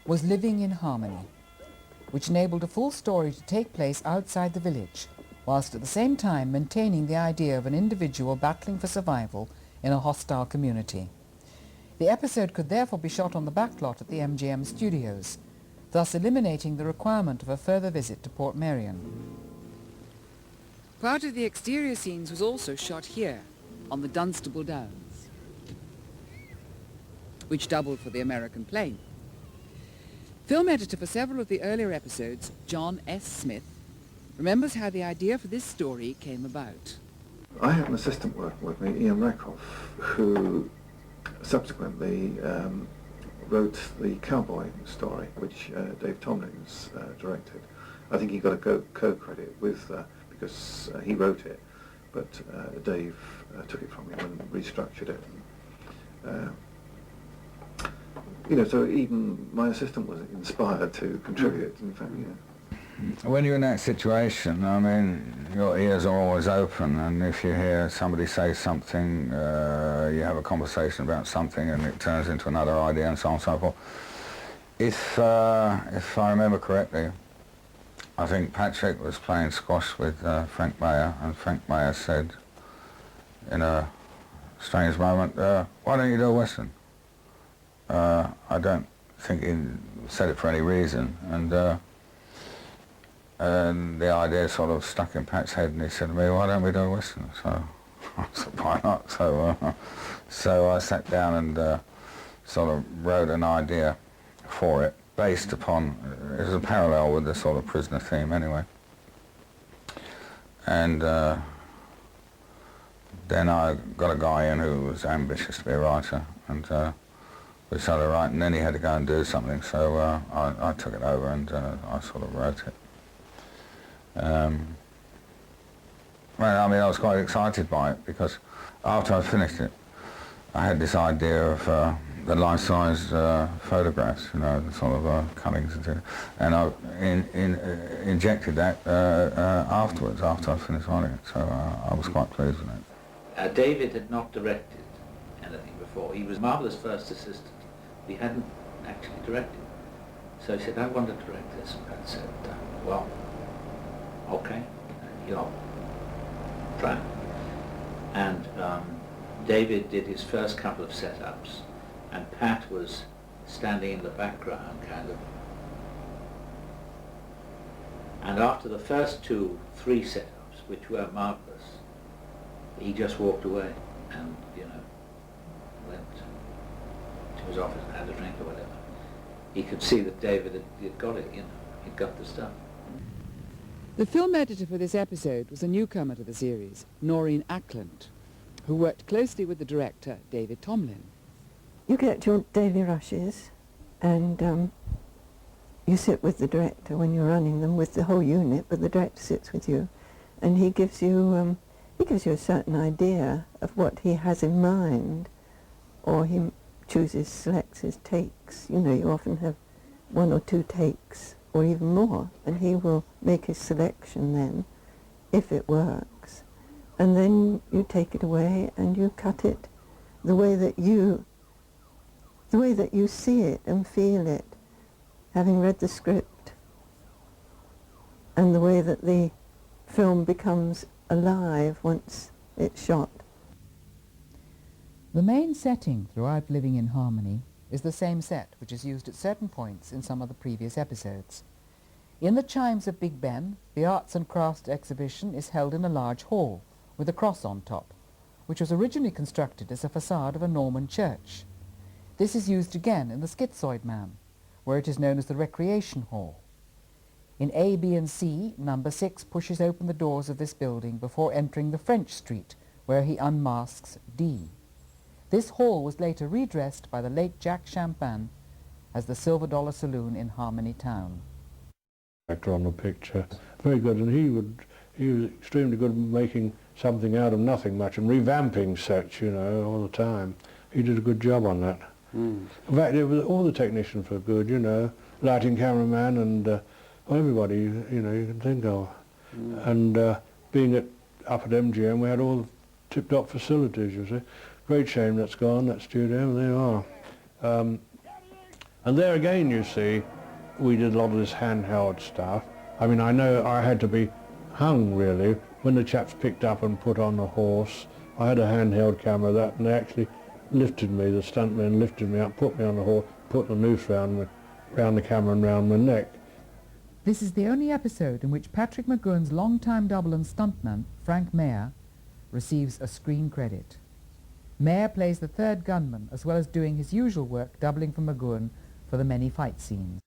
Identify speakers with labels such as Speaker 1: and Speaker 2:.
Speaker 1: was Living in Harmony, which enabled a full story to take place outside the village, whilst at the same time maintaining the idea of an individual battling for survival in a hostile community. The episode could therefore be shot on the backlot at the MGM studios, thus eliminating the requirement of a further visit to Port Merion. Part of the exterior scenes was also shot here, on the Dunstable Downs, which doubled for the American plane. Film editor for several of the earlier episodes, John S. Smith, remembers how the idea for this story came about.
Speaker 2: I had an assistant working with me, Ian Rakoff, who subsequently wrote the cowboy story, which Dave Tomlins directed. I think he got a co-credit with, because he wrote it, but Dave took it from him and restructured it. You know, so even my assistant was inspired to contribute, in fact, you know.
Speaker 3: When you're in that situation, I mean, your ears are always open, and if you hear somebody say something, you have a conversation about something and it turns into another idea and so on and so forth. If I remember correctly, I think Patrick was playing squash with Frank Mayer, and Frank Mayer said, in a strange moment, why don't you do a Western? I don't think he said it for any reason, and the idea sort of stuck in Pat's head, and he said to me, why don't we do a Western? So I said, why not? So I sat down and sort of wrote an idea for it, based upon, it was a parallel with the sort of prisoner theme anyway. And then I got a guy in who was ambitious to be a writer, and we started writing, and then he had to go and do something, so I took it over and I sort of wrote it. Well, I mean, I was quite excited by it, because after I finished it, I had this idea of the life-size photographs, you know, the sort of cuttings, and I injected that afterwards, after I finished writing it, so I was quite pleased with it.
Speaker 4: David had not directed anything before. He was a marvellous first assistant. He hadn't actually directed. So he said, I want to direct this. And I said, well, okay, you know, try. And David did his first couple of setups, and Pat was standing in the background, kind of. And after the first 2-3 setups, which were marvellous, he just walked away and, you know, went to his office and had a drink or whatever. He could see that David had got it, you know, he'd got the stuff.
Speaker 1: The film editor for this episode was a newcomer to the series, Noreen Ackland, who worked closely with the director, David Tomlin.
Speaker 5: You get your daily rushes, and you sit with the director when you're running them, with the whole unit, but the director sits with you, and he gives you a certain idea of what he has in mind, or he selects his takes. You know, you often have 1 or 2 takes, or even more, and he will make his selection then, if it works. And then you take it away and you cut it the way that you see it and feel it, having read the script, and the way that the film becomes alive once it's shot.
Speaker 1: The main setting throughout Living in Harmony is the same set which is used at certain points in some of the previous episodes. In the chimes of Big Ben, the Arts and Crafts exhibition is held in a large hall with a cross on top, which was originally constructed as a facade of a Norman church. This is used again in the Schizoid Man, where it is known as the Recreation Hall. In A, B and C, number 6 pushes open the doors of this building before entering the French Street, where he unmasks D. This hall was later redressed by the late Jack Champagne as the Silver Dollar Saloon in Harmony Town.
Speaker 6: Actor on the picture, very good, and he was extremely good at making something out of nothing much and revamping sets, you know, all the time. He did a good job on that. In fact, all the technicians were good, you know, lighting cameraman and everybody, you know, you can think of. And being up at MGM, we had all tip-top facilities, you see. Great shame that's gone, that studio, there you are. And there again, you see, we did a lot of this handheld stuff. I mean, I know I had to be hung, really. When the chaps picked up and put on the horse, I had a handheld camera that, and they actually lifted me, the stuntmen lifted me up, put me on the horse, put the noose round the camera and round my neck.
Speaker 1: This is the only episode in which Patrick McGowan's longtime double and stuntman, Frank Mayer, receives a screen credit. Mayer plays the third gunman, as well as doing his usual work doubling for McGowan for the many fight scenes.